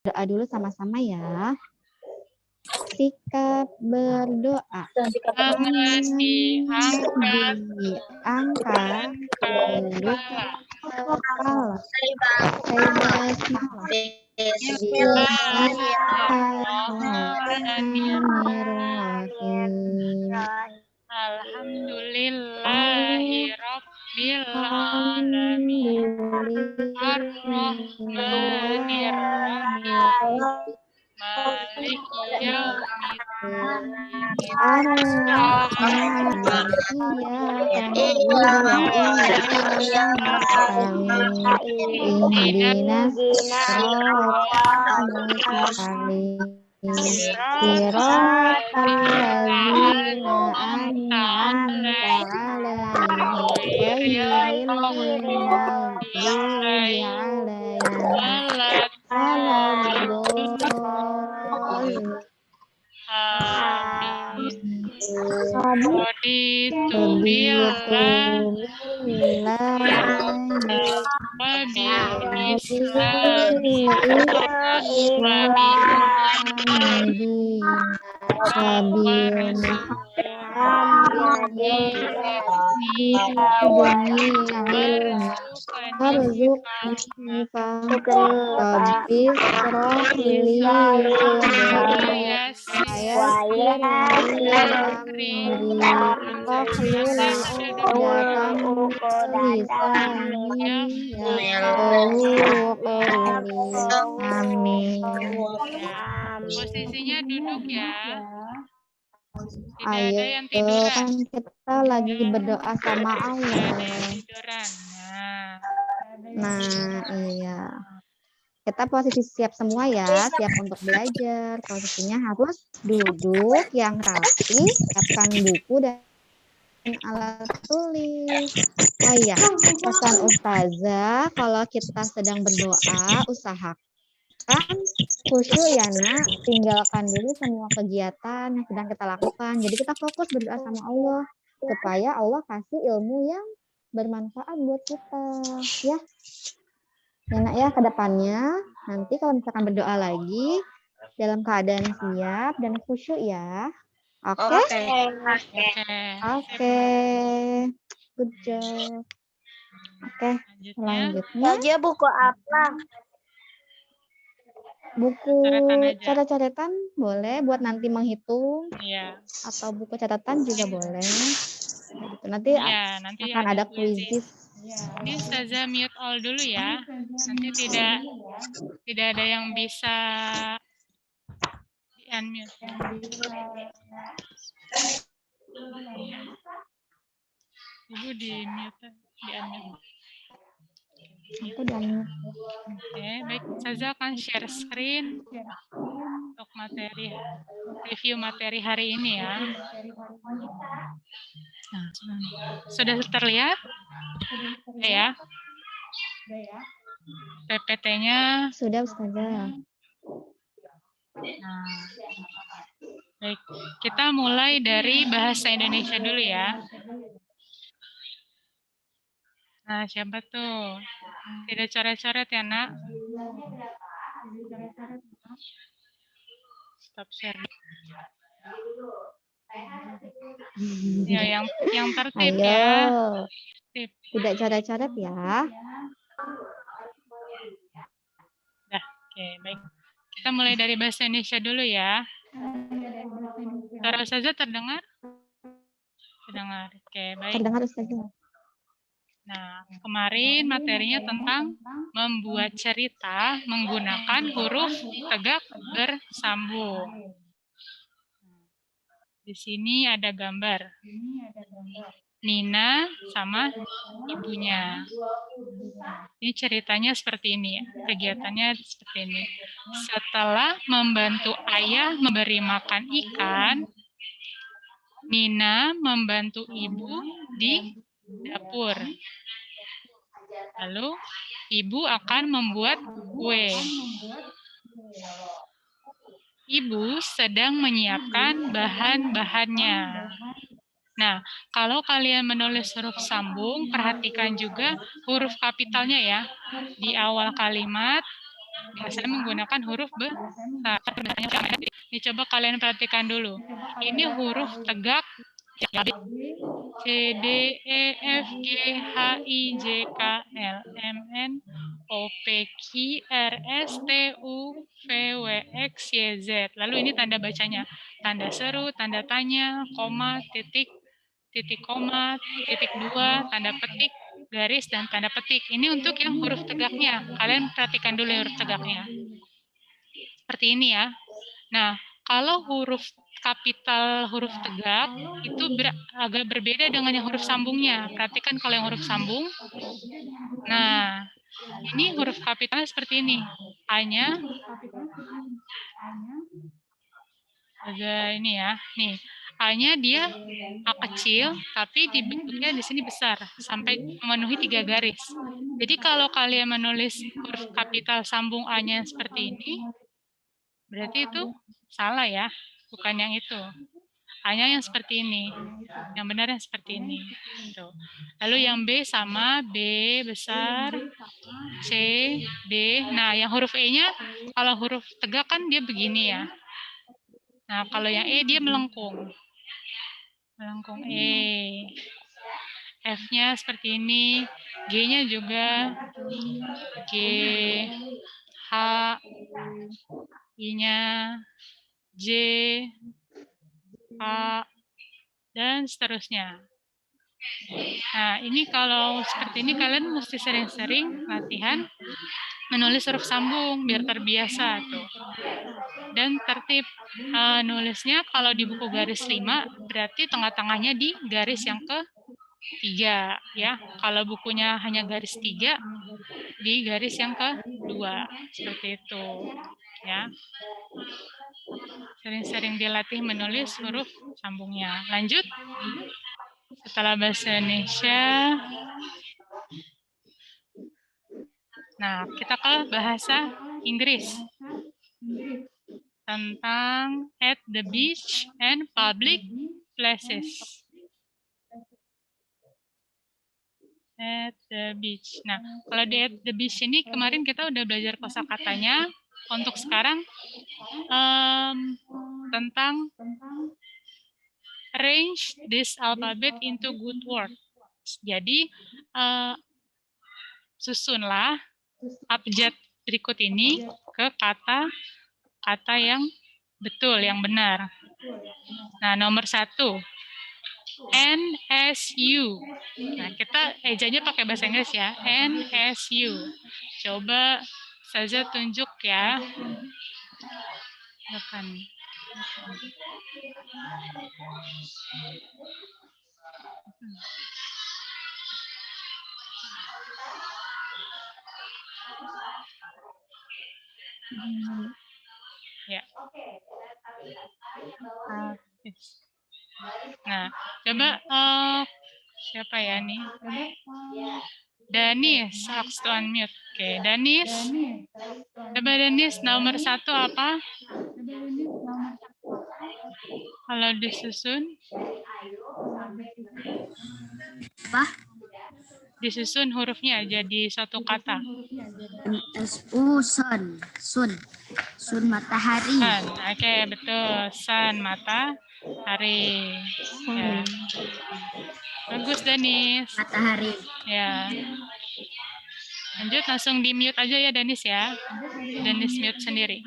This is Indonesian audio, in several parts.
Doa dulu sama-sama ya. Sikap berdoa. Tangan diangkat, Diangkat, kepala. kepala. Saya basmalah. Bismillahirrahmanirrahim. Alhamdulillahirabbil alamin. Ar-Rahmanir-Rahim. Maliki yaumiddin. Ar-Rahman Iyyaka na'budu wa iyyaka nasta'in. Ihdinas siratal mustaqim. Siratal ladzina an'amta 'alaihim ghairil maghdubi 'alaihim waladdallin. Amin. Raditu Raditu billahi wa bil islami Wabil warzuqni Rabbis rohli Wayassir Wahlul uqdatan lisani yafqahu qawli. Amin. Posisinya duduk ya. Tidak Ayo, ada yang tiduran. kan kita lagi berdoa sama Tidak ada Allah. yang tiduran. Nah, iya. Kita posisi siap semua ya, siap untuk belajar. Posisinya harus duduk yang rapi, siapkan buku dan alat tulis. Oh iya, pesan Ustazah, kalau kita sedang berdoa, usahakan khusyuk ya nak, tinggalkan dulu semua kegiatan yang sedang kita lakukan. Jadi kita fokus berdoa sama Allah, supaya Allah kasih ilmu yang bermanfaat buat kita. Ya, nak ya, ke depannya nanti kalau misalkan berdoa lagi dalam keadaan siap dan khusyuk ya. Oke? Oke. Good job. Oke, selanjutnya. Dia buku apa? Buku Coretan aja. coret-coretan boleh buat nanti menghitung. Iya. Atau buku catatan juga boleh. Gitu. Nanti nanti akan ada kuisis. Ini Ustazah mute all dulu ya. Nanti tidak ada yang bisa di-unmute. Ibu di-mute, di-unmute. Aku udah mute. Oke, baik. Ustazah akan share screen untuk review materi hari ini ya. Nah, sudah terlihat? Ya. PPT-nya sudah Ustazah. Nah, baik. Kita mulai dari bahasa Indonesia dulu ya. Nah, siapa tuh? Tidak coret-coret ya, nak? Stop share. Ya, yang tertib Ayo. ya. Tip. Tidak coret-coret ya. Dah, oke, baik. Kita mulai dari bahasa Indonesia dulu ya. Suara saja terdengar? Terdengar. Oke, baik. Terdengar Ustazah. Nah, kemarin materinya tentang membuat cerita menggunakan huruf tegak bersambung. Di sini ada gambar Nina sama ibunya. Ini ceritanya seperti ini, kegiatannya seperti ini. Setelah membantu ayah memberi makan ikan, Nina membantu ibu di dapur. Lalu, ibu akan membuat kue. Ibu sedang menyiapkan bahan-bahannya. Nah, kalau kalian menulis huruf sambung, perhatikan juga huruf kapitalnya ya. Di awal kalimat, biasanya menggunakan huruf besar. Ini coba kalian perhatikan dulu. Ini huruf tegak C, D, E, F, G, H, I, J, K, L, M, N, O, P, Q, R, S, T, U, V, W, X, Y, Z. Lalu ini tanda bacanya. Tanda seru, tanda tanya, koma, titik, titik koma, titik dua, tanda petik, garis, dan tanda petik. Ini untuk yang huruf tegaknya. Kalian perhatikan dulu huruf tegaknya. Seperti ini ya. Nah, kalau huruf kapital huruf tegak itu agak berbeda dengan yang huruf sambungnya. Perhatikan kalau yang huruf sambung. Nah, ini huruf kapitalnya seperti ini. A-nya agak ini ya. Nih, A-nya dia A kecil, tapi dibentuknya di sini besar sampai memenuhi 3 garis. Jadi kalau kalian menulis huruf kapital sambung A-nya seperti ini, berarti itu salah ya, bukan yang itu. A-nya yang seperti ini. Yang benar yang seperti ini. Tuh. Lalu yang B sama, B besar, C, D. Nah, yang huruf E-nya, kalau huruf tegak kan dia begini ya. Nah, kalau yang E dia melengkung. Melengkung E. F-nya seperti ini. G-nya juga G, H, I-nya J, K, dan seterusnya. Nah, ini kalau seperti ini kalian mesti sering-sering latihan menulis huruf sambung biar terbiasa tuh. Dan tertib nulisnya kalau di buku garis 5 berarti tengah-tengahnya di garis yang ke-3 ya. Kalau bukunya hanya garis 3 di garis yang ke-2 seperti itu ya. Sering-sering dilatih menulis huruf sambungnya. Lanjut. Setelah bahasa Indonesia, nah kita ke bahasa Inggris tentang at the beach and public places. At the beach. Nah, kalau di at the beach ini kemarin kita udah belajar kosakatanya. Untuk sekarang tentang arrange this alphabet into good words. Jadi susunlah abjad berikut ini ke kata yang betul, yang benar. Nah, nomor 1, NSU. Nah, kita ejanya pakai bahasa Inggris ya, NSU. Coba saja tunjuk ya. Depan. Ya. Nah, coba siapa ya nih? Danis, ask to unmute. Oke, Danis. Coba Danis, nomor 1 apa? Kalau disusun? Apa? Disusun hurufnya jadi satu kata. Sun. Sun matahari. Sun, oke, betul. Sun, matahari. Ya. Bagus, Danis. Matahari. Ya. Lanjut, langsung di-mute aja ya, Danis ya. Danis mute sendiri.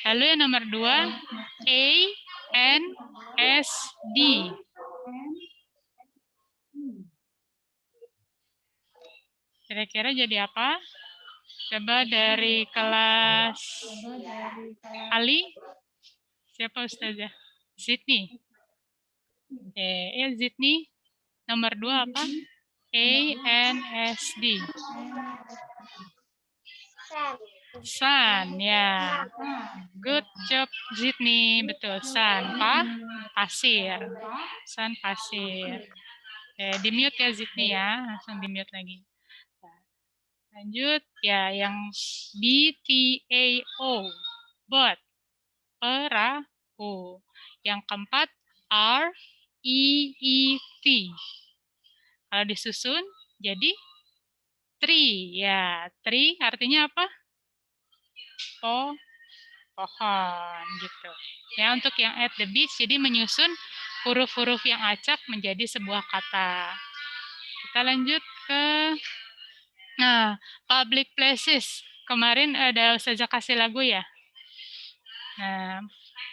Lalu yang nomor 2, A, N, S, D. Kira-kira jadi apa? Coba dari kelas Ali. Siapa Ustazah? Zidni. Ya Zidni. Nomor 2 apa? A, N, S, D. Sun, ya. Good job, Zidni. Betul, sun. Pasir. Sun, pasir. Di-mute ya, Zidni ya. Langsung di-mute lagi. Lanjut, ya yang BTAO. Boat. Perahu. Yang keempat, REET. Kalau disusun, jadi tree. Ya, tree artinya apa? pohon gitu. Ya, untuk yang at the beach jadi menyusun huruf-huruf yang acak menjadi sebuah kata. Kita lanjut ke public places. Kemarin ada Ustazah kasih lagu ya. Nah,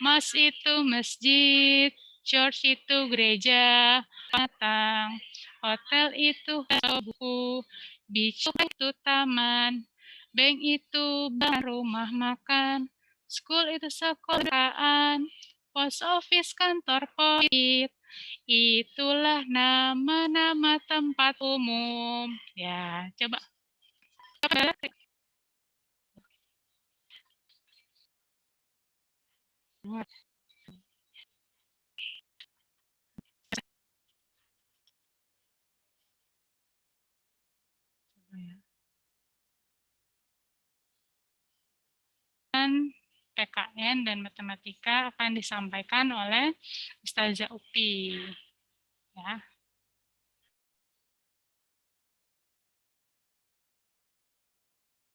mosque itu masjid, church itu gereja, patang, hotel itu buku, beach itu taman, bank itu bank, rumah makan, school itu sekolahan, post office kantor polisi. Itulah nama-nama tempat umum. Ya, coba. PKN dan matematika akan disampaikan oleh Ustazah Upi. Ya.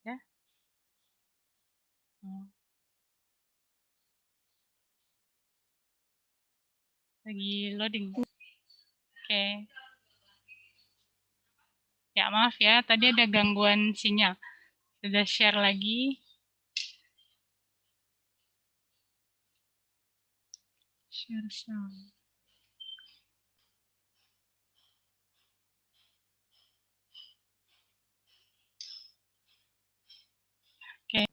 Ya. Lagi loading. Oke. Ya, maaf ya, tadi ada gangguan sinyal. Sudah share lagi. Share sound. Oke.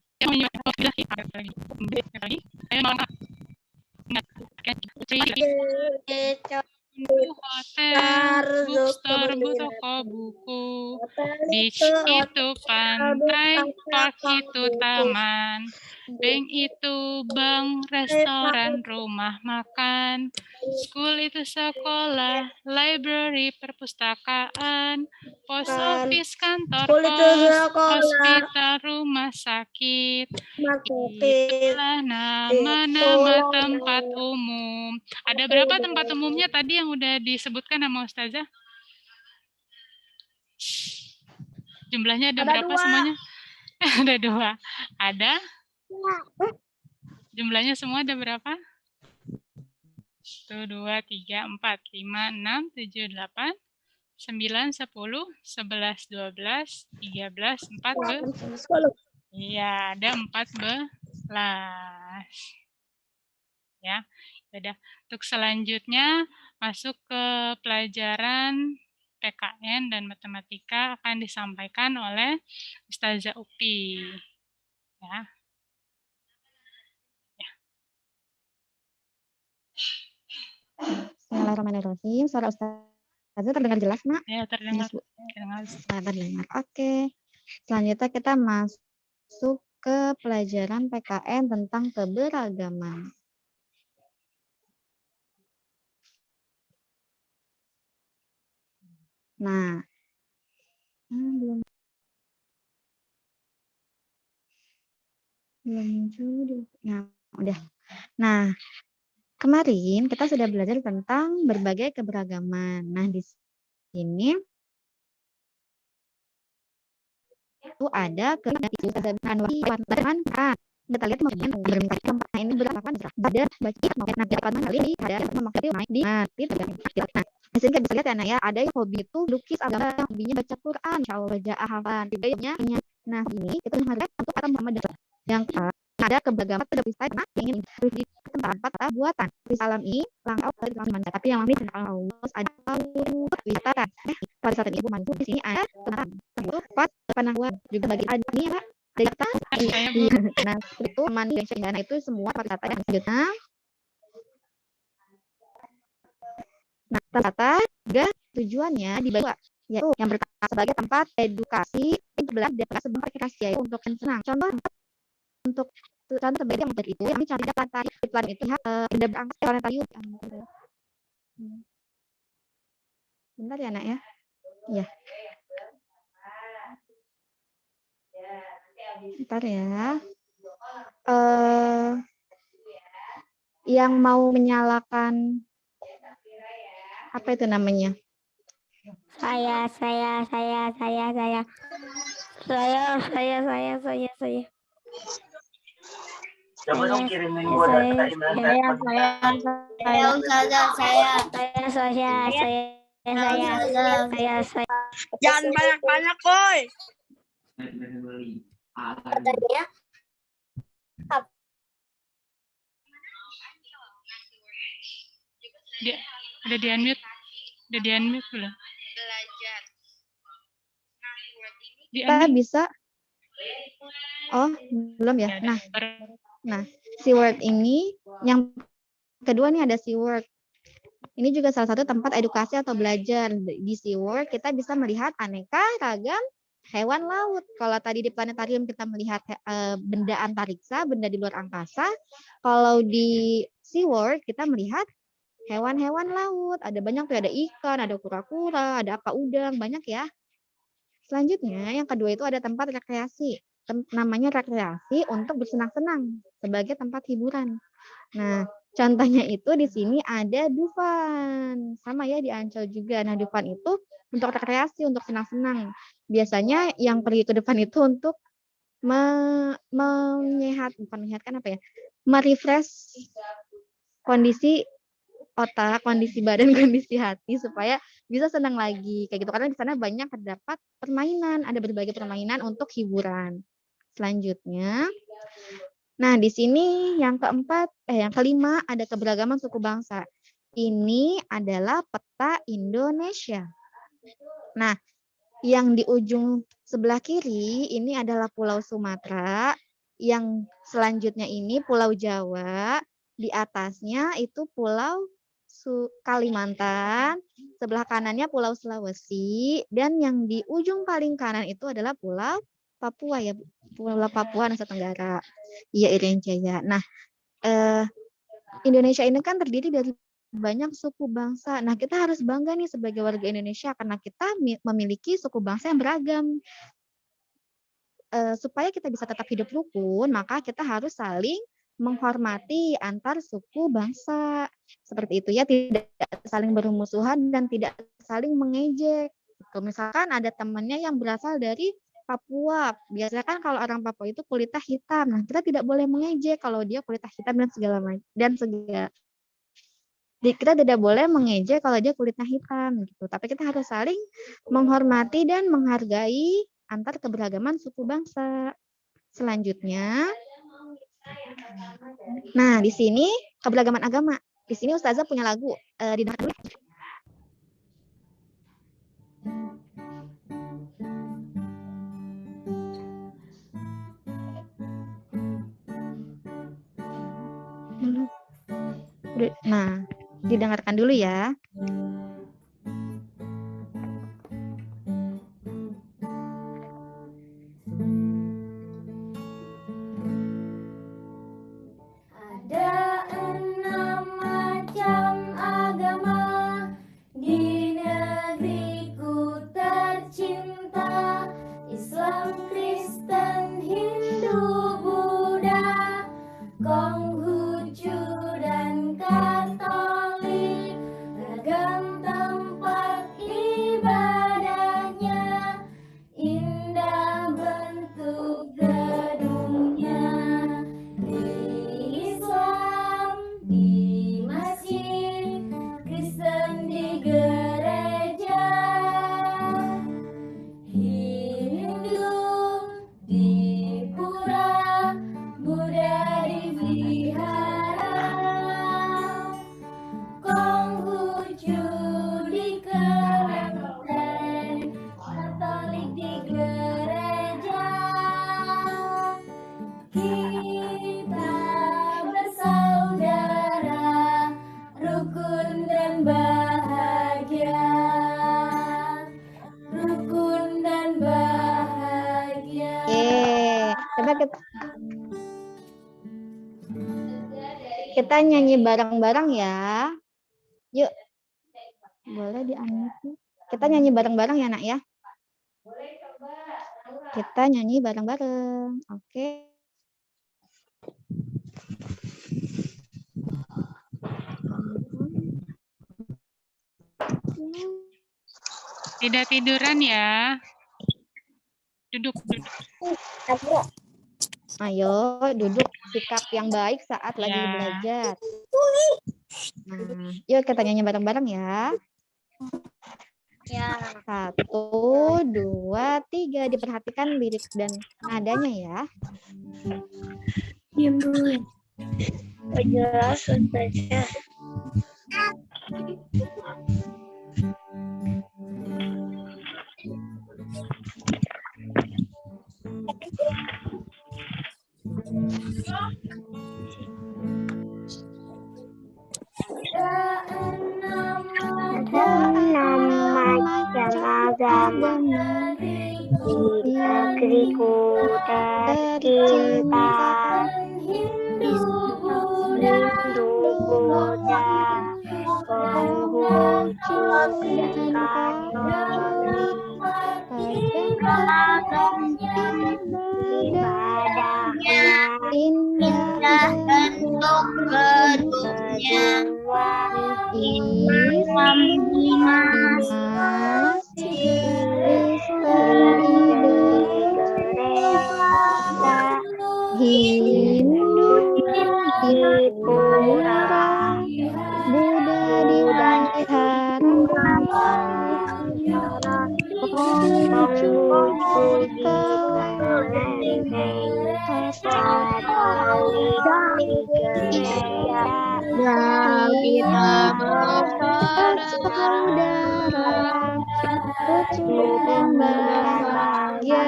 Hotel, bookstore, toko buku, beach itu pantai, park itu taman, bank itu bank, restoran, rumah makan, school itu sekolah, library perpustakaan, post office kantor pos, hospital rumah sakit. Itulah nama-nama tempat umum. Ada berapa tempat umumnya tadi yang udah disebutkan sama Ustazah? Jumlahnya ada berapa semuanya? Ada 2. Ada? Jumlahnya semua ada berapa? 1, 2, 3, 4, 5, 6, 7, 8, 9, 10, 11, 12, 13, 14. Iya, ada 14. Ya, udah. Untuk selanjutnya masuk ke pelajaran PKN dan matematika akan disampaikan oleh Ustazah Upi. Ya. Bismillahirrahmanirrahim. Suara Ustazah terdengar jelas, Nak? Ya, terdengar. Terdengar. Oke. Selanjutnya kita masuk ke pelajaran PKN tentang keberagaman. Nah, belum muncul. Nah, udah. Nah, kemarin kita sudah belajar tentang berbagai keberagaman. Nah, di sini itu ada keberagaman. Kita lihat nah ini berapa ada baca kali ini ada memakai main di di sini bisa lihat ya, ada yang hobi itu lukis, ada yang hobinya baca Quran, insyaallah baca hafal. Nah, ini kita harus untuk kata Muhammad yang ada keberagaman terpisah karena ingin di tempat buatan. Di alam ini langkah dari mana, tapi yang lebih Allah ada wisata. Pada saat ibu mantu di sini ada tempat penangguhan juga bagi ini ya, data. Nah, itu manusia itu semua pariwisata yang selanjutnya. Nah, tata juga tujuannya dibagi yaitu yang pertama sebagai tempat edukasi untuk belajar sebelum rekreasi yaitu untuk senang. Contoh untuk contoh sebagai yang itu yang cari data plan itu ada berangkat planetarium. Bentar ya, Nak ya. Iya. Bentar ya. Yang mau menyalakan apa itu namanya? Saya. Coba dong kirimin gue Saya, data email saya, Jangan banyak-banyak, Koy. Dia udah di-unmute. Udah di-unmute belum? Kita bisa. Oh, belum ya. Nah, SeaWorld ini yang kedua nih ada SeaWorld. Ini juga salah satu tempat edukasi atau belajar. Di SeaWorld kita bisa melihat aneka ragam hewan laut. Kalau tadi di planetarium kita melihat benda antariksa, benda di luar angkasa. Kalau di SeaWorld kita melihat hewan-hewan laut. Ada banyak tuh, ada ikan, ada kura-kura, ada apa udang, banyak ya. Selanjutnya yang kedua itu ada tempat rekreasi. Namanya rekreasi untuk bersenang-senang sebagai tempat hiburan. Nah, contohnya itu di sini ada Dufan. Sama ya di Ancol juga. Nah, Dufan itu untuk rekreasi, untuk senang-senang. Biasanya yang pergi ke Dufan itu untuk menyehatkan apa ya? Merefresh kondisi otak, kondisi badan, kondisi hati supaya bisa senang lagi kayak gitu. Karena di sana banyak terdapat permainan, ada berbagai permainan untuk hiburan. Selanjutnya, nah di sini yang kelima ada keberagaman suku bangsa. Ini adalah peta Indonesia. Nah, yang di ujung sebelah kiri ini adalah Pulau Sumatera, yang selanjutnya ini Pulau Jawa, di atasnya itu Pulau Kalimantan, sebelah kanannya Pulau Sulawesi, dan yang di ujung paling kanan itu adalah Pulau Papua ya, Pulau Papua Nusa Tenggara. Iya, Irian Jaya. Nah, Indonesia ini kan terdiri dari banyak suku bangsa. Nah, kita harus bangga nih sebagai warga Indonesia karena kita memiliki suku bangsa yang beragam. Supaya kita bisa tetap hidup rukun, maka kita harus saling menghormati antar suku bangsa. Seperti itu ya, tidak saling bermusuhan dan tidak saling mengejek. Misalkan ada temannya yang berasal dari Papua. Biasanya kan kalau orang Papua itu kulitnya hitam. Nah, kita tidak boleh mengejek kalau dia kulitnya hitam dan segala macam. Kita tidak boleh mengejek kalau dia kulitnya hitam gitu. Tapi kita harus saling menghormati dan menghargai antar keberagaman suku bangsa. Selanjutnya, nah di sini keberagaman agama. Di sini Ustazah punya lagu. Didengar dulu. Nah, didengarkan dulu ya. Ada 6 macam agama di negeriku tercinta, Islam, Kristen, Hindu, Buddha, Konghucu dan Katolik. Ragam tempat ibadahnya, indah bentuk gedungnya. Islam di masjid, Kristen di gereja, Hindu di pura, Buddha di vihara, Konghucu di kelenteng, Katolik di gereja. Kita bersaudara, rukun dan bahagia, rukun dan bahagia. Coba kita nyanyi bareng-bareng ya. Yuk, boleh di-unmute. Kita nyanyi bareng-bareng ya, Nak ya. Kita nyanyi bareng-bareng. Oke. Tidak tiduran ya. Duduk. Ayo duduk sikap yang baik saat lagi Ya. belajar. Nah, yuk kita nyanyi bareng-bareng ya. Ya. 1, 2, 3. Diperhatikan lirik dan nadanya ya. Diam dulu. Jelas Ustazah. Nama yang agama di negeriku tercinta, Hindu, Buddha, Konghucu dan Katolik, ibadahnya indah bentuk kedua, Islam Kristen di gereja, Hindu di pura, Buddha di wihara, Konghucu di kelenteng, Katolik di gereja, kita bersaudara, rukun dan bahagia,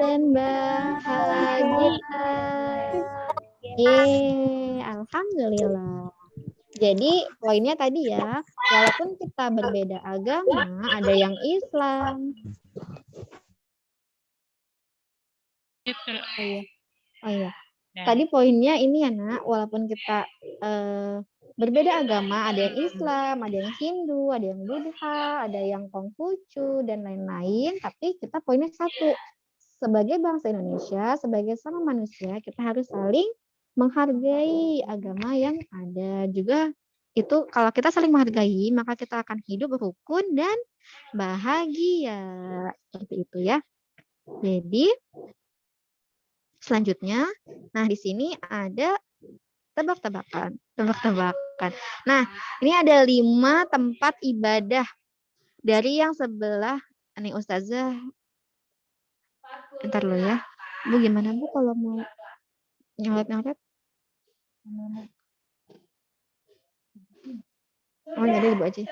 dan bahagia. Alhamdulillah. Jadi poinnya tadi ya, walaupun kita berbeda agama, ada yang Islam. Gitu. Oh iya. Ya. Tadi poinnya ini ya nak, walaupun kita berbeda agama, ada yang Islam, ada yang Hindu, ada yang Buddha, ada yang Konghucu dan lain-lain, tapi kita poinnya satu. Sebagai bangsa Indonesia, sebagai sama manusia, kita harus saling menghargai agama yang ada. Juga itu kalau kita saling menghargai, maka kita akan hidup rukun dan bahagia. Seperti itu ya. Jadi selanjutnya, nah di sini ada tebak-tebakan. Nah, ini ada 5 tempat ibadah dari yang sebelah. Nih Ustazah, ntar lo ya. Bu gimana Bu kalau mau nyoret-nyoret? Oh ya Ibu aja.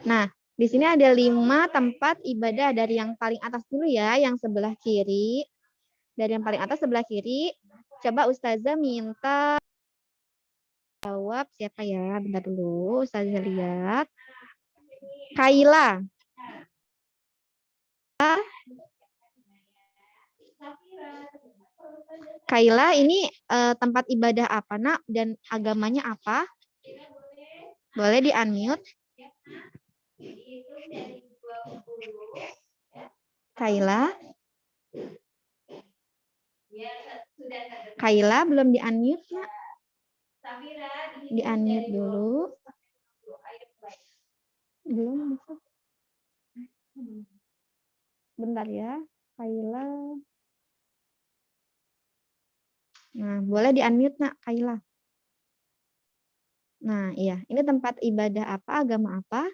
Nah, di sini ada 5 tempat ibadah dari yang paling atas dulu ya, yang sebelah kiri. Dari yang paling atas sebelah kiri, coba Ustazah minta jawab siapa ya? Bentar dulu, Ustazah lihat. Kaila. Kaila, ini tempat ibadah apa nak dan agamanya apa? Boleh di-unmute. Kaila. Kaila belum di-unmute nak. Di-unmute dulu. Belum bisa. Bentar ya, Kaila. Nah, boleh di-unmute nak, Kaila. Nah, iya. Ini tempat ibadah apa, agama apa?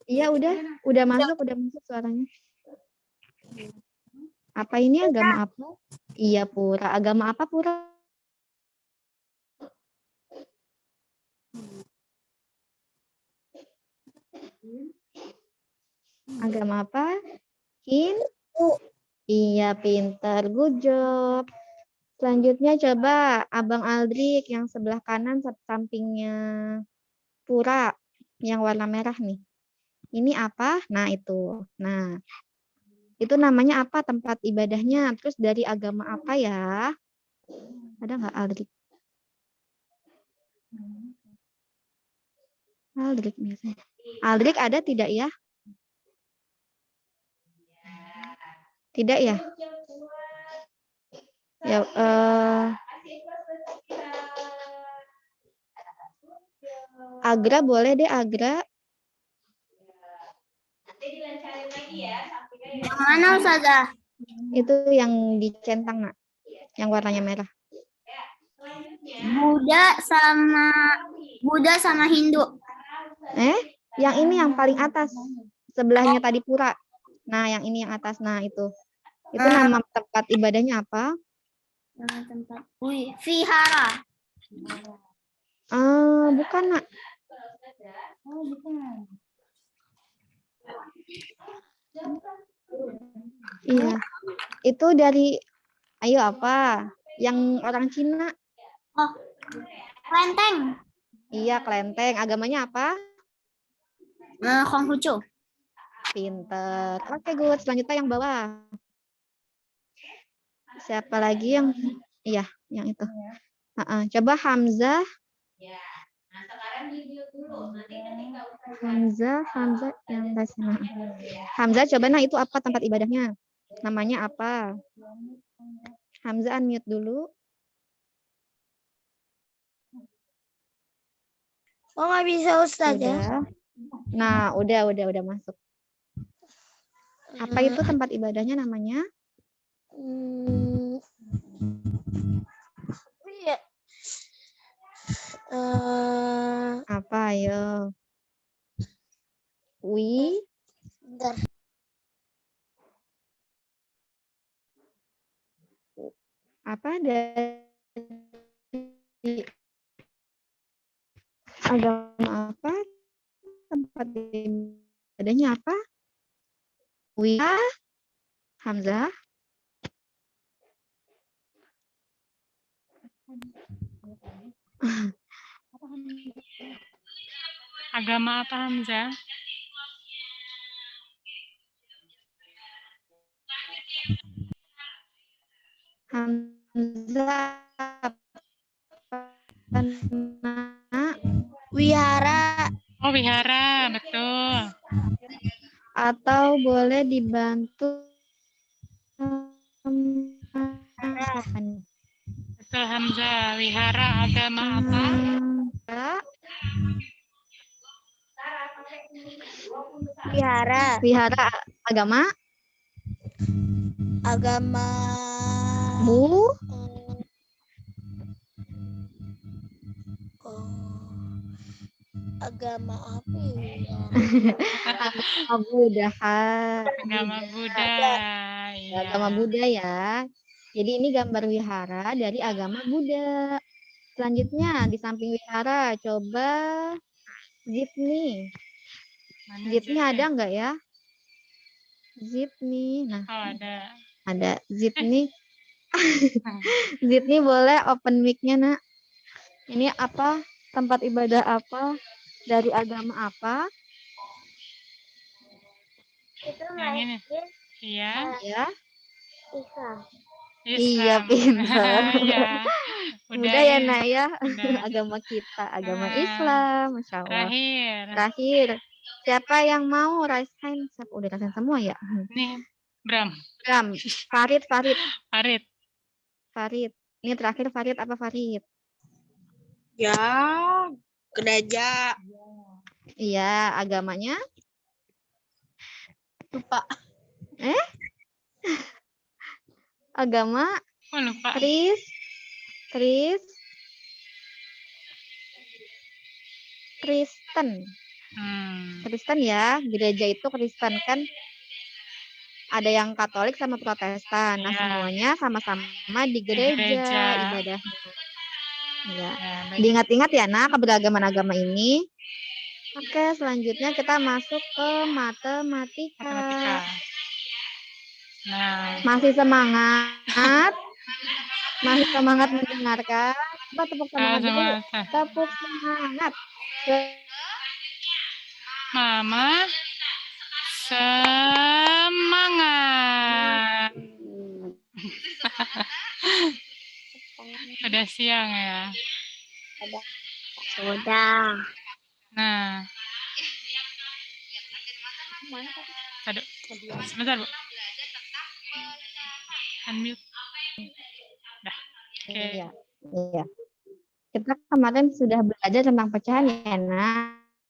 Iya, udah masuk suaranya. Apa ini agama apa? Iya, pura. Agama apa pura? Agama apa? Hindu. Iya, pintar. Good job. Selanjutnya coba Abang Aldrik yang sebelah kanan sampingnya pura yang warna merah nih. Ini apa? Nah, itu. Nah, itu namanya apa tempat ibadahnya? Terus dari agama apa ya? Ada nggak Aldrik? Aldrik biasanya. Aldrik ada tidak ya? Tidak ya? Ya, Agra boleh deh, Agra. Yang mana Ustazah? Itu yang dicentang, Nak. Yang warnanya merah. Buddha sama Hindu. Yang ini yang paling atas. Sebelahnya tadi pura. Nah, yang ini yang atas. Nah, itu. Itu nama tempat ibadahnya apa? Nama tempat. Vihara. Bukan, Nak. Iya. Itu dari, ayo apa? Yang orang Cina. Oh, Klenteng. Iya, kelenteng. Agamanya apa? Konghucu. Pinter. Oke, good. Selanjutnya yang bawah. Siapa lagi yang, iya, yang itu. Coba Hamzah. Hamzah yang bahasa. Hamzah, coba nah itu apa tempat ibadahnya? Namanya apa? Hamzah unmute dulu. Oh, nggak bisa Ustazah. Nah, udah masuk. Apa itu tempat ibadahnya namanya? Iya. Apa ayo? Bentar. Apa dari agama apa? Tempat ibadahnya apa? Hamzah. Agama apa Hamzah? Hamzah. Wihara. Oh, wihara, betul. Atau boleh dibantu. Betul Hamzah. Wihara agama apa? Wihara agama? Agama. Agama apa ya? Agama Buddha. Agama Buddha. Iya. Agama Buddha ya. Jadi ini gambar wihara dari agama Buddha. Selanjutnya di samping wihara, coba Zipni. Zipni ada nggak ya? Zipni. Nah, Oh, ada. ada Zipni. Zipni boleh open mic-nya, Nak. Ini apa? Tempat ibadah apa? Dari agama apa? Yang ini. Iya. Ya. Islam. Iya, pintar. Iya. Udah ya, Nak ya. Udah. Agama kita, agama Islam. Masya Allah. Terakhir. Siapa yang mau raise hand? Udah raise hand semua ya? Nih, Bram. Farid. Ini terakhir Farid apa Farid? Ya, gereja. Iya, agamanya? Lupa. Agama? Oh, lupa. Kristen. Kristen ya, gereja itu Kristen kan. Ada yang Katolik sama Protestan. Nah, semuanya sama-sama di gereja ibadahnya. Ya. Diingat-ingat ya, Nak, keberagaman agama ini. Oke, selanjutnya kita masuk ke matematika. Nah. Masih semangat? Masih semangat mendengarkan? Coba tepuk semangat dulu. Tepuk semangat. Mama, semangat. Udah siang ya? Sudah. Nah. Aduh, sebentar, Bu. Unmute. Dah. Oke. Iya. Kita kemarin sudah belajar tentang pecahan ya,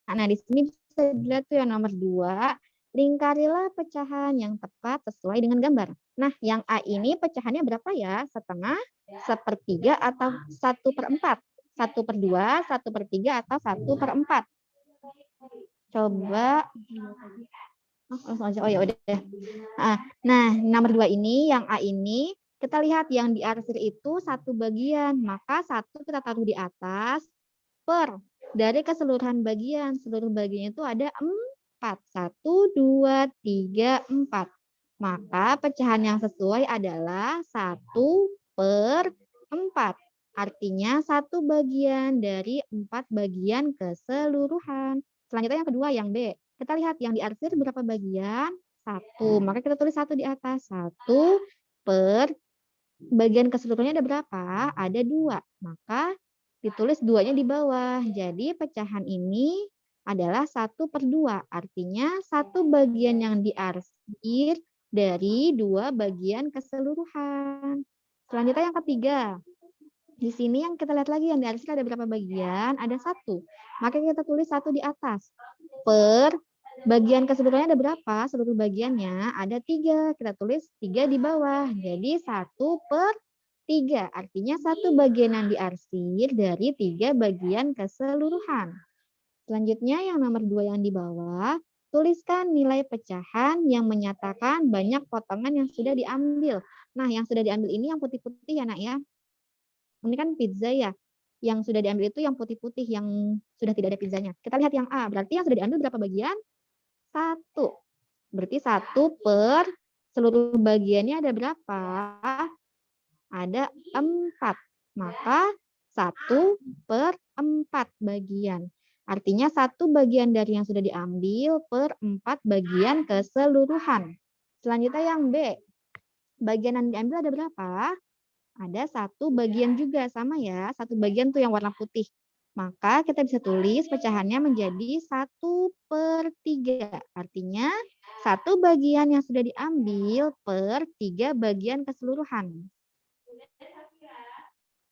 Nah, di sini bisa dilihat tuh yang nomor 2, lingkarilah pecahan yang tepat sesuai dengan gambar. Nah, yang A ini pecahannya berapa ya? Setengah, sepertiga, atau 1/4? 1/2, 1/3, atau 1/4? Coba. Langsung aja. Oh ya udah. Nah, nomor 2 ini, yang A ini, kita lihat yang diarsir itu satu bagian. Maka 1 kita taruh di atas per dari keseluruhan bagian. Seluruh bagiannya itu ada 4. 1, 2, 3, 4. Maka pecahan yang sesuai adalah 1/4. Artinya 1 bagian dari 4 bagian keseluruhan. Selanjutnya yang kedua, yang B. Kita lihat yang diarsir berapa bagian? 1. Maka kita tulis 1 di atas. 1 per bagian keseluruhannya ada berapa? Ada 2. Maka ditulis 2-nya di bawah. Jadi pecahan ini adalah 1/2. Artinya 1 bagian yang diarsir dari 2 bagian keseluruhan. Selanjutnya yang ketiga. Di sini yang kita lihat lagi yang diarsir ada berapa bagian? Ada 1. Maka kita tulis 1 di atas. Per bagian keseluruhannya ada berapa? Seluruh bagiannya ada 3. Kita tulis 3 di bawah. Jadi 1/3. Artinya 1 bagian yang diarsir dari 3 bagian keseluruhan. Selanjutnya yang nomor 2 yang di bawah. Tuliskan nilai pecahan yang menyatakan banyak potongan yang sudah diambil. Nah, yang sudah diambil ini yang putih-putih ya, Nak ya. Ini kan pizza ya. Yang sudah diambil itu yang putih-putih, yang sudah tidak ada pizzanya. Kita lihat yang A. Berarti yang sudah diambil berapa bagian? 1. Berarti 1 per seluruh bagiannya ada berapa? Ada 4. Maka 1/4 bagian. Artinya 1 bagian dari yang sudah diambil per 4 bagian keseluruhan. Selanjutnya yang B. Bagian yang diambil ada berapa? Ada 1 bagian juga, sama ya. 1 bagian tuh yang warna putih. Maka kita bisa tulis pecahannya menjadi 1/3. Artinya 1 bagian yang sudah diambil per 3 bagian keseluruhan.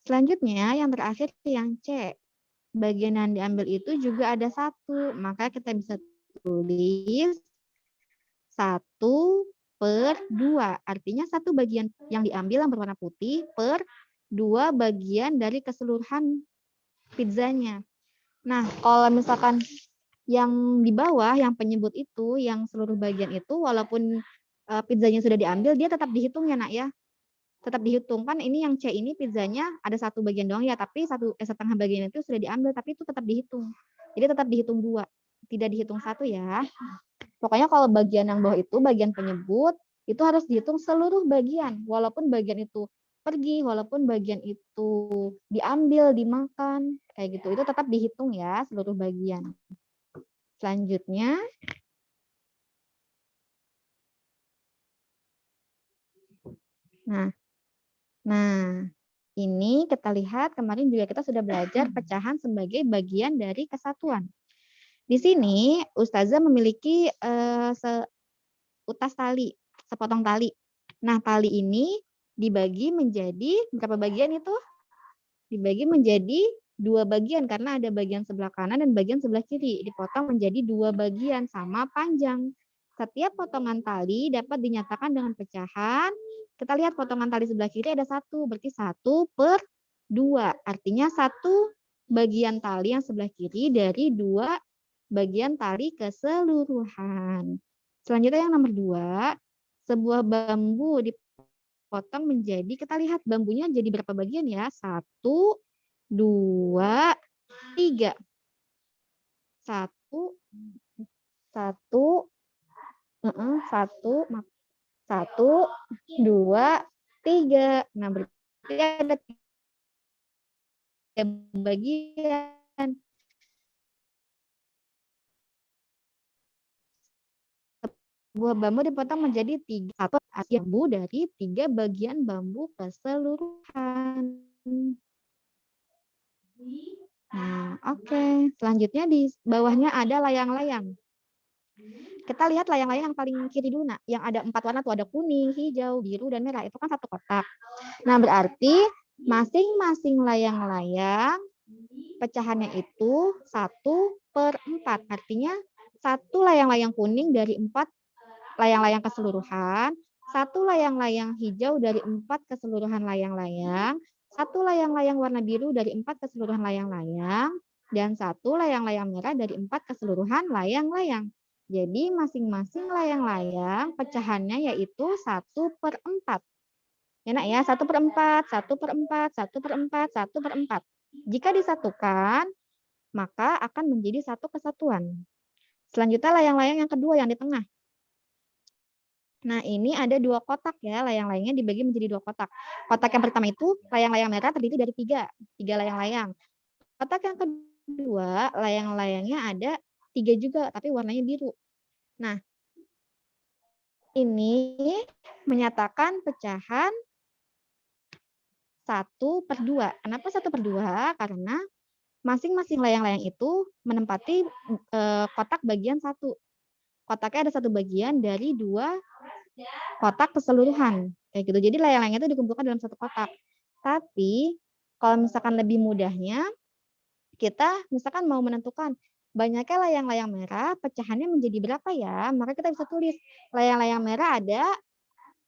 Selanjutnya yang terakhir yang C. Bagian yang diambil itu juga ada 1. Maka kita bisa tulis 1/2. Artinya 1 bagian yang diambil yang berwarna putih per 2 bagian dari keseluruhan pizzanya. Nah, kalau misalkan yang di bawah, yang penyebut itu, yang seluruh bagian itu, walaupun pizzanya sudah diambil, dia tetap dihitung ya, Nak ya. Tetap dihitung. Kan ini yang C ini pizzanya ada 1 bagian doang ya, tapi setengah bagian itu sudah diambil, tapi itu tetap dihitung. Jadi tetap dihitung 2. Tidak dihitung 1 ya. Pokoknya kalau bagian yang bawah itu, bagian penyebut, itu harus dihitung seluruh bagian. Walaupun bagian itu pergi, walaupun bagian itu diambil, dimakan, kayak gitu. Itu tetap dihitung ya, seluruh bagian. Selanjutnya. Nah, ini kita lihat kemarin juga kita sudah belajar pecahan sebagai bagian dari kesatuan. Di sini Ustazah memiliki utas tali, sepotong tali. Nah, tali ini dibagi menjadi berapa bagian itu? Dibagi menjadi 2 bagian karena ada bagian sebelah kanan dan bagian sebelah kiri. Dipotong menjadi 2 bagian sama panjang. Setiap potongan tali dapat dinyatakan dengan pecahan. Kita lihat potongan tali sebelah kiri ada 1, berarti 1/2. Artinya 1 bagian tali yang sebelah kiri dari 2 bagian tali keseluruhan. Selanjutnya yang nomor 2, sebuah bambu dipotong menjadi, kita lihat bambunya jadi berapa bagian ya? 1, 2, 3. 1, 2, 3. Nah, berarti ada 3 bagian. Sebuah bambu dipotong menjadi 3. Bambu dari 3 bagian bambu keseluruhan. Nah, oke. Selanjutnya di bawahnya ada layang-layang. Kita lihat layang-layang yang paling kiri dulu, Nak. Yang ada 4 warna tuh, ada kuning, hijau, biru, dan merah. Itu kan 1 kotak. Nah, berarti masing-masing layang-layang pecahannya itu 1/4. Artinya 1 layang-layang kuning dari 4 layang-layang keseluruhan, 1 layang-layang hijau dari 4 keseluruhan layang-layang, 1 layang-layang warna biru dari 4 keseluruhan layang-layang, dan 1 layang-layang merah dari 4 keseluruhan layang-layang. Jadi masing-masing layang-layang pecahannya yaitu 1/4. Ya nak ya, 1/4, 1/4, 1/4, 1/4. Jika disatukan, maka akan menjadi satu kesatuan. Selanjutnya layang-layang yang kedua yang di tengah. Nah, ini ada 2 kotak ya, layang-layangnya dibagi menjadi 2 kotak. Kotak yang pertama itu layang-layang merah terdiri dari 3 layang-layang. Kotak yang kedua, layang-layangnya ada 3 juga, tapi warnanya biru. Nah, ini menyatakan pecahan 1/2. Kenapa 1/2? Karena masing-masing layang-layang itu menempati kotak bagian 1. Kotaknya ada 1 bagian dari 2 kotak keseluruhan. Kayak gitu. Jadi layang-layang itu dikumpulkan dalam 1 kotak. Tapi kalau misalkan lebih mudahnya, kita misalkan mau menentukan banyaknya layang-layang merah, pecahannya menjadi berapa ya? Maka kita bisa tulis layang-layang merah ada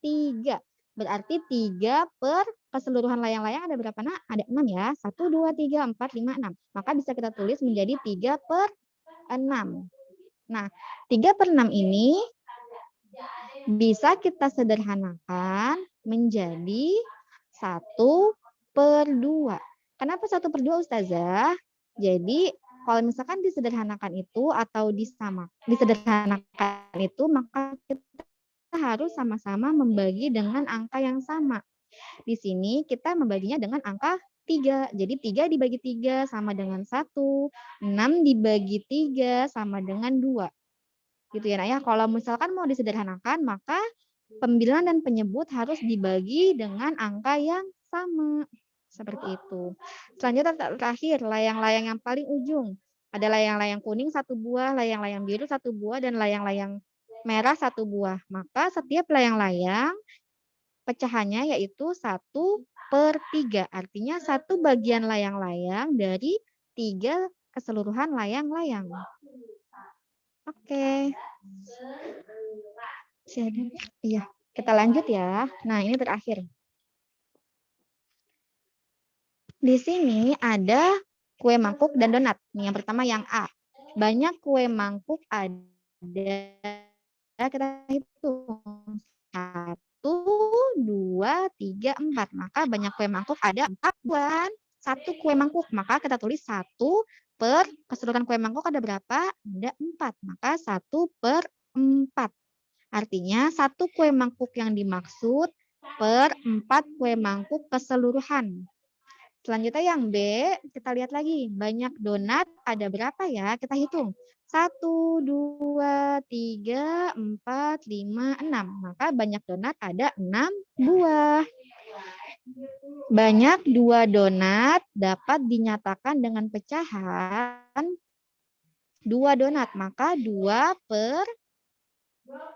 3. Berarti 3 per keseluruhan layang-layang ada berapa nak? Ada 6 ya. 1, 2, 3, 4, 5, 6. Maka bisa kita tulis menjadi 3/6. Nah, 3/6 ini bisa kita sederhanakan menjadi 1/2. Kenapa 1/2 Ustazah? Jadi kalau misalkan disederhanakan itu atau disederhanakan itu, maka kita harus sama-sama membagi dengan angka yang sama. Di sini kita membaginya dengan angka 3. Jadi 3 dibagi 3 sama dengan 1. 6 dibagi 3 sama dengan 2. Gitu ya nak ya. Kalau misalkan mau disederhanakan, maka pembilangan dan penyebut harus dibagi dengan angka yang sama. Seperti itu. Selanjutnya terakhir, layang-layang yang paling ujung. Ada layang-layang kuning 1 buah, layang-layang biru 1 buah, dan layang-layang merah 1 buah. Maka setiap layang-layang pecahannya yaitu 1/3. Artinya 1 bagian layang-layang dari 3 keseluruhan layang-layang. Oke. Iya, kita lanjut ya. Nah, ini terakhir. Di sini ada kue mangkuk dan donat. Nih, yang pertama yang A. Banyak kue mangkuk ada, kita hitung. 1, 2, 3, 4. Maka banyak kue mangkuk ada 4 buah. 1 kue mangkuk. Maka kita tulis 1 per keseluruhan kue mangkuk ada berapa? Ada 4. Maka 1/4. Artinya 1 kue mangkuk yang dimaksud per 4 kue mangkuk keseluruhan. Selanjutnya yang B, kita lihat lagi. Banyak donat ada berapa ya? Kita hitung. 1, 2, 3, 4, 5, 6. Maka banyak donat ada 6 buah. Banyak 2 donat dapat dinyatakan dengan pecahan 2 donat. Maka 2 per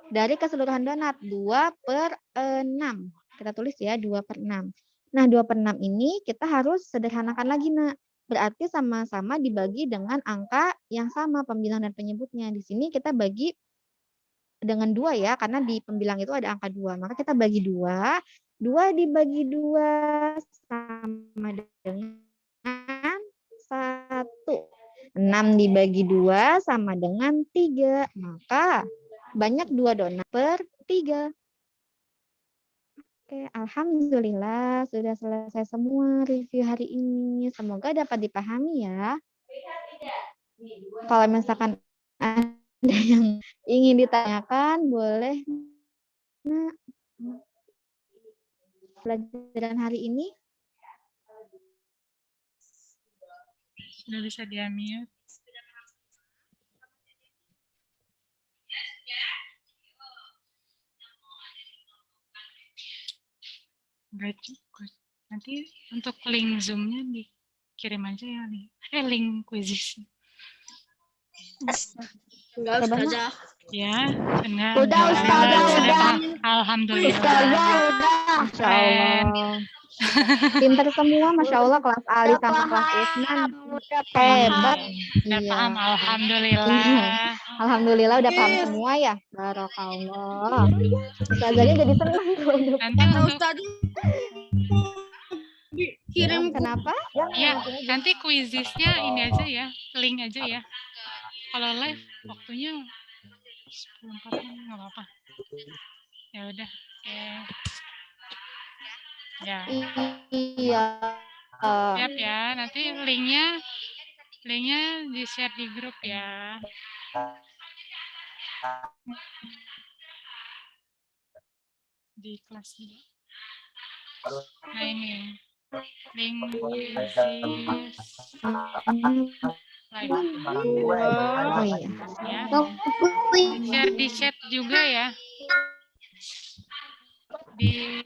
dari keseluruhan donat 2/6. Kita tulis ya 2/6. Nah, 2/6 ini kita harus sederhanakan lagi, Nak. Berarti sama-sama dibagi dengan angka yang sama pembilang dan penyebutnya. Di sini kita bagi dengan 2 ya, karena di pembilang itu ada angka 2. Maka kita bagi 2. 2 dibagi 2 sama dengan 1. 6 dibagi 2 sama dengan 3. Maka banyak 2 donat per 3. Oke, alhamdulillah sudah selesai semua review hari ini. Semoga dapat dipahami ya. Kalau misalkan ada yang ingin ditanyakan, boleh. Nah, pelajaran hari ini Sudah bisa di-unmute. Enggak cukup. Nanti untuk link Zoom-nya dikirim aja ya. Link quizzes. Enggak, Ustazah. Ya, benar. Udah, Ustazah, udah. Alhamdulillah. Ustazah udah. Insya Allah. Pinter semua, Masya Allah, kelas Ali sama kelas Isman. Hebat. Udah Iya. paham, alhamdulillah. Alhamdulillah udah paham semua ya. Barakallah. Ustazahnya jadi senang kalau udah Nanti Kata untuk Ustaz kirim Kenapa? ya nanti quizisnya ini aja ya, link aja ya. Kalau live waktunya 10.40 nggak apa-apa. Ya udah. Oke. Ya, Iya. siap ya. Nanti linknya di-share di grup ya. Di kelas ini. Nah ini link quizis live Oh iya. ya. Share di chat juga ya. Di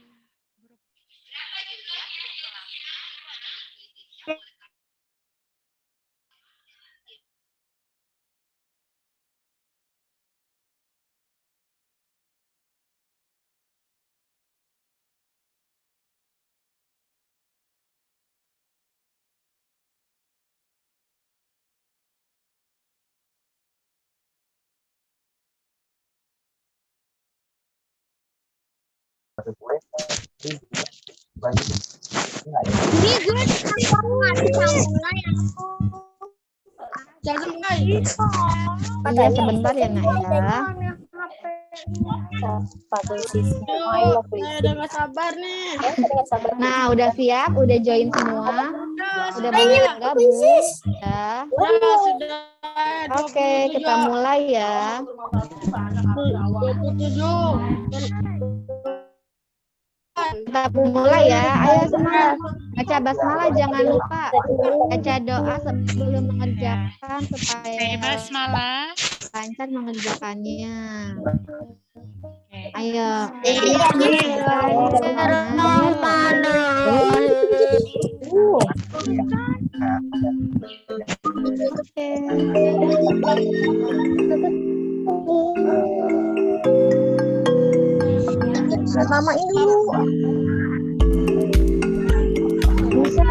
Iya sebentar ya Nak ya. udah nggak sabar nih. Nah udah siap, udah join semua, udah boleh gabung ya. Sudah. Oke kita mulai ya. 27. Kita mulai ya. Ayo semua baca basmalah, jangan lupa baca doa sebelum mengerjakan supaya basmalah. lancar mengerjakannya. Oke. Ayo. Mama ini dulu. Bisa.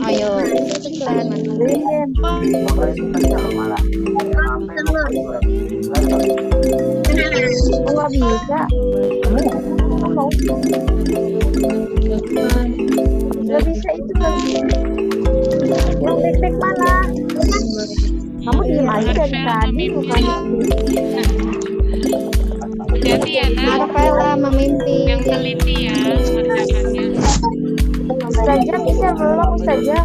Ayo. Cepetan, Nggak bisa. Nggak bisa itu kan. Yang tek-tek mana? Kamu diem aja dari tadi bukan? Hati-hati ya nak, Marvela memimpin. yang teliti ya mengerjakannya. Ustazah bisa belum Ustazah?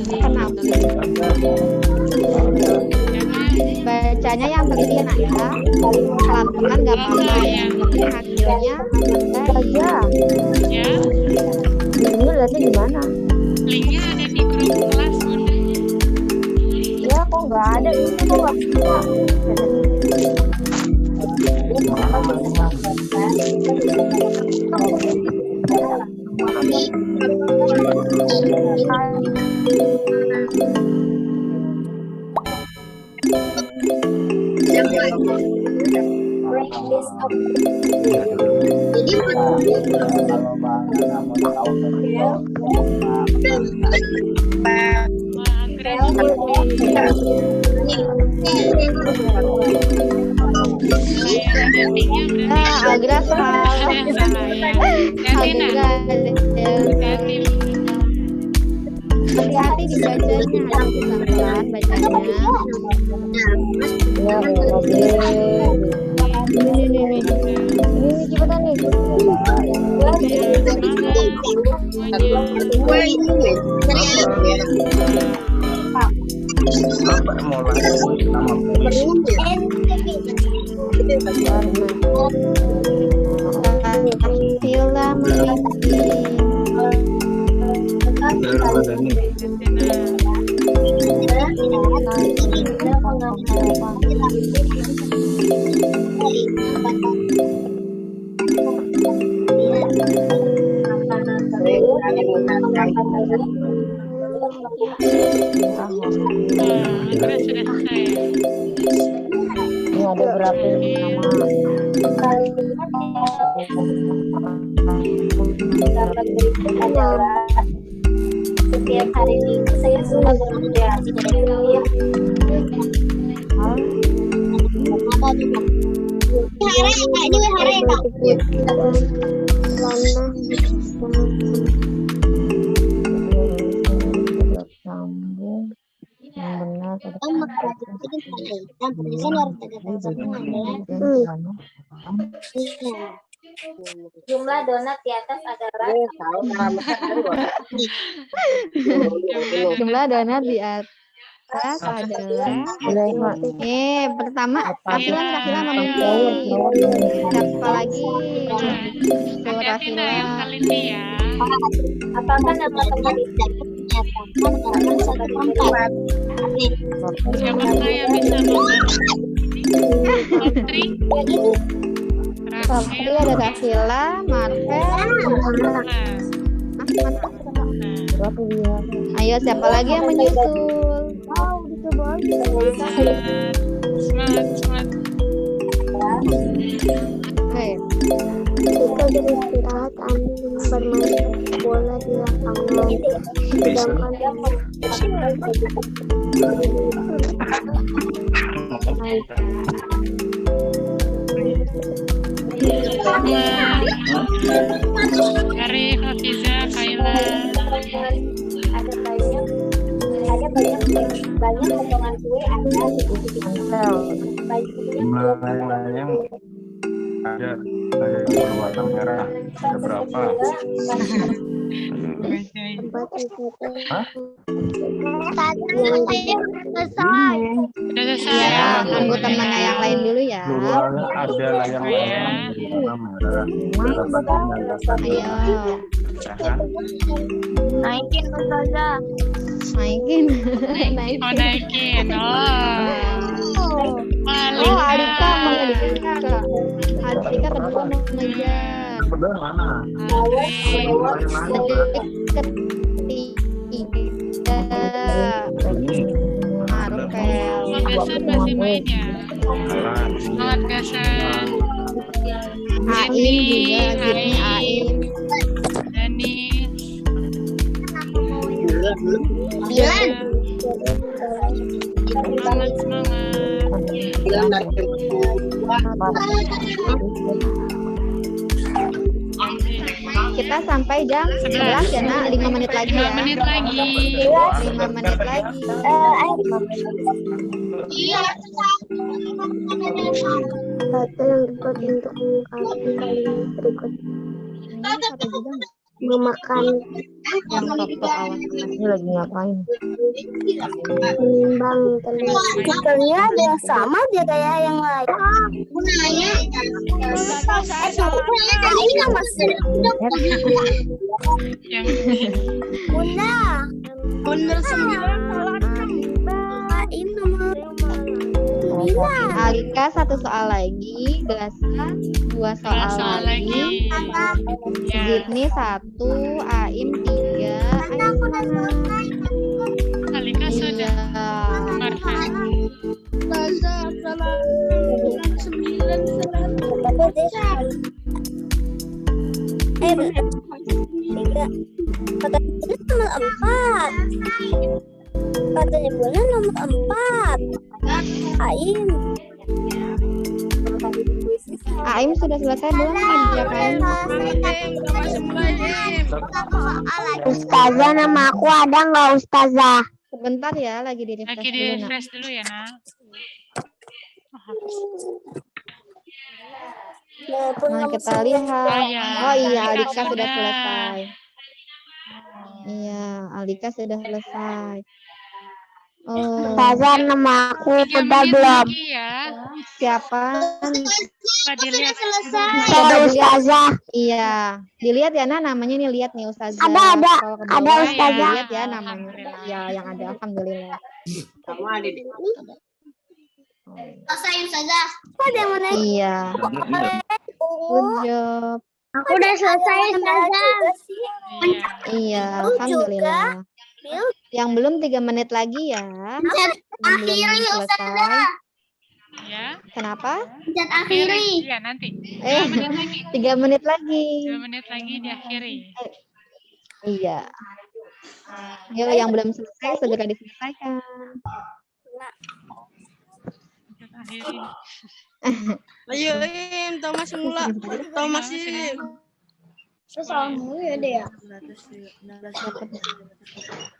Kenapa? Bacanya yang teliti ya Nak ya. Pelan-pelan nggak apa-apa ya. Tapi hasilnya Ustazah, Ya, ini lihatnya gimana? linknya ada di grup kelas bunda. Ya kok nggak ada ini kok nggak bisa. Wah, agresif. Agra salah. Ada yang salah ya. Hati-hati nak. Hati-hati. Hati-hati dibacanya, harus pelan-pelan bacanya. Ya nggak boleh. Ini cepetan nih. Sila memimpin. Andra sudah selesai. Ini ada berapa ini nama? Dapat berikut adalah setiap hari Minggu saya suka berkreasi dari ya. Sambung yang benar jumlah donat di atas adalah Jumlah donat di atas adalah pertama Rafila memenuhi. Siapa lagi? Hati-hati nah yang teliti ya. apakah nama tempat Siapakah yang bisa membantu? Putri, Putri ada Rafila, Marvel, Ayo siapa lagi yang menyusul? Semangat. Oke. kita beristirahat ambil bermain bola di lapangan sedangkan dia Arif, Hafiza, Kaila. ada banyak potongan kue ada yang ada berwarna merah. Ada berapa? Sudah selesai. Ya, tunggu temannya yang lain dulu ya. Luarnya ada layang berwarna merah. Ada badannya Ayo, naikin Ustazah. naikin. Oh, naikin. Oh, Alika mengejar. Alika kedua mengejar. Benar mana? Ketiga, Marvel. Gasan masih main ya. Semangat Gasan. Aim juga, Gini Aim. Danis. Semangat. Kita sampai jam 11 ya nak, 5 menit lagi 5 ya. menit lagi. 5 menit lagi. Kata yang dibuat untuk mengungkapkan kalimat berikut memakan Yang top awan. Ini lagi ngapain? menimbang kukernya ada yang sama dia kayak yang lain. Ini nama Yang Bunda. Bener 9 ini nomor 9. Alika 1 soal lagi, Gasan 2 soal lagi. Ya. Gitni 1, Aim 3. Alika sudah. Marvel. Tiga. Katanya nomor 4. Katanya Bunda nomor 4. Aim. Aim sudah selesai belum mengerjakan? Ustazah, nama aku ada nggak Ustazah? Sebentar ya, lagi di refresh Lagi di dulu nak. refresh dulu ya, Nak. Nah, kita lihat. Iya. Oh iya, Alika Alika sudah sudah. selesai. Iya, Alika sudah selesai. Oh, Ustazah, nama aku 3 udah menit belum? lagi ya. siapa? Coba dilihat. Ada Ustazah. Iya, dilihat ya Nak, namanya nih, lihat nih Ustazah. Ada, Scroll ke ada bawah, Ustazah. lihat ya namanya. Alhamdulillah. Ya, yang ada alhamdulillah. Ada yang mana? Iya, good job. Aku udah selesai Ustazah. Iya. Iya, alhamdulillah. Yang belum 3 menit lagi ya. Yang belum selesai. Ya. Kenapa? Akhiri. Iya, nanti. 2 menit lagi. 3 menit lagi. 2 menit lagi diakhiri. Iya. Ayo yang belum selesai segera diselesaikan. Akhiri. Ayo, Im, Thomas mula. Thomas sih. Salah mulu ya deh ya.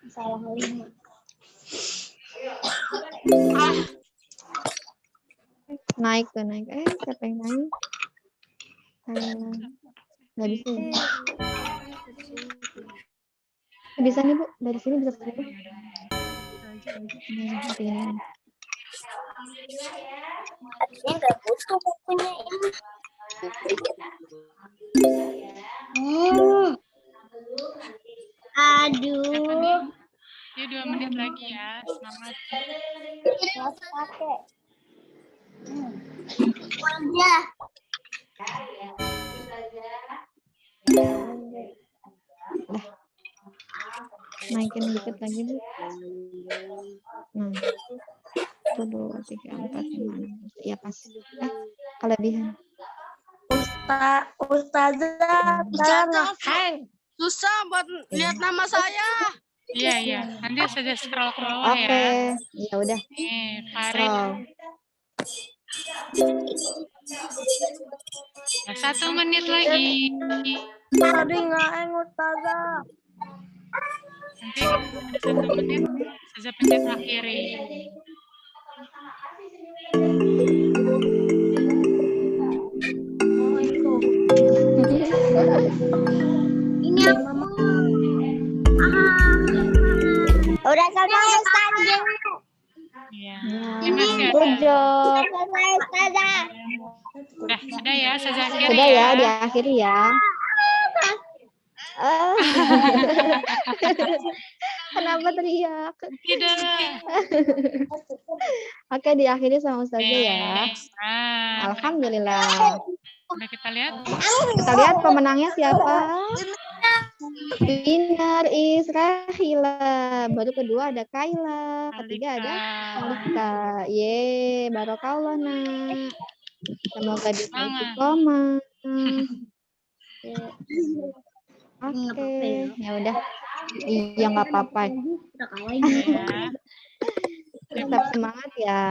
Salah 5. Naik. Siapa yang naik? Nggak bisa ya? Bisa nih Bu, dari sini bisa satu. Artinya nggak butuh bukunya ini. Aduh. Ya 2 menit lagi ya. Semangat. Wajah. Naikin dikit lagi Bu. Nah. 1, 2, 3, 4, 5. Ya pas. Kelebihan. Ustazah, Susah buat lihat nama saya. Iya. Nanti saja scroll ke bawah ya. Oke. Ya udah. Nih, Farid. Ya, 1 menit lagi. tadi nggak Ustazah. Nanti 1 menit saja pencet akhiri. Oh itu. Ini apa? Udah selesai Ustazah. Iya. Ini Masih ada. good job. Selesai Ustazah. Sudah ya, saja akhiri Sudah ya. ya, diakhiri ya. Kenapa teriak? Tidak. Oke, diakhiri sama Ustazah ya. Nah, Alhamdulillah. udah kita lihat. Kita lihat pemenangnya siapa? Winner is Rahila. Baru kedua ada Kaila. Ketiga ada Alika. Ye, barokallah nak. Semoga bisa istiqomah. Oke, ya udah. Iya nggak apa-apa. Ya. Tetap semangat ya.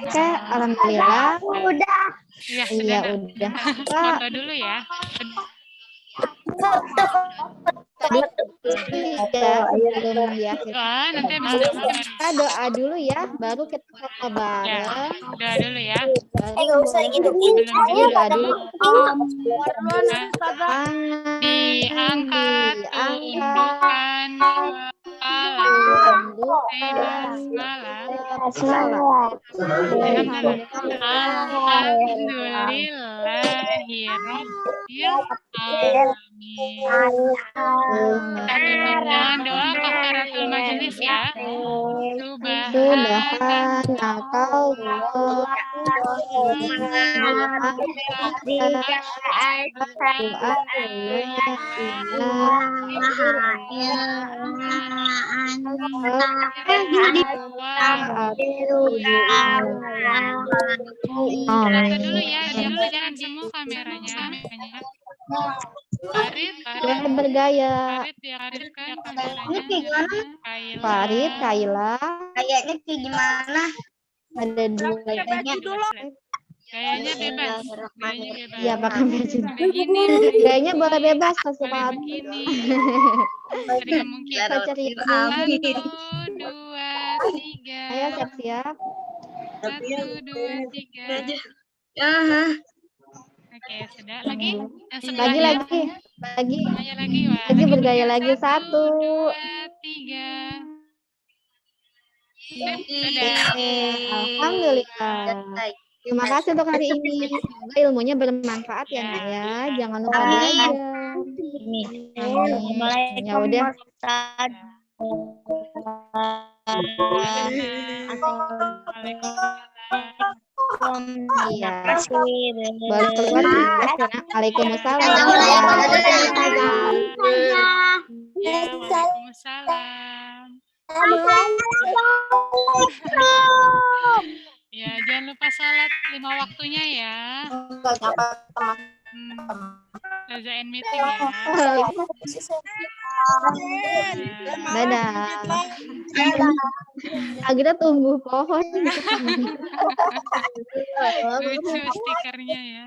Oke, alhamdulillah. Udah. Iya, Iya sudah. udah. Foto dulu ya. Ya, sebelum diakhiri. Wah, nanti habis doa. Kita doa dulu ya, baru kita foto Ya, bareng. doa dulu ya. Baru Nggak usah gitu. Ayo doa dulu. Tangan diangkat, tundukkan kepala. Kita tutup dengan doa kafaratul majelis ya. Foto dulu ya, jangan demo kameranya. Farid bergaya. Farid ke kameranya. Kaila. Farid, Kaila. Kayaknya kayak gimana? Ada dua. Gayanya bebas. Iya, pakai baju. Begini. Gayanya boleh bebas, terserah. Begini. Tadi nggak mungkin. Ceria. 1, 2, 3. Ayo siap-siap. 1, 2, 3. Oke, sudah. Lagi? Yang sebelahnya. Lagi. Gaya lagi, Wak. Lagi bergaya lagi. 1, 2, 3. Sudah. Alhamdulillah. Terima kasih untuk hari ini. Semoga ilmunya bermanfaat ya, Nak ya. Jangan lupa belajar. Ya udah. Iya. Boleh keluar ya. Waalaikumsalam. Waalaikumsalam. Ya, jangan lupa sholat 5 waktunya ya. Raza and meeting ya. Dadah. Kita tunggu pohon. Lucu stikernya ya.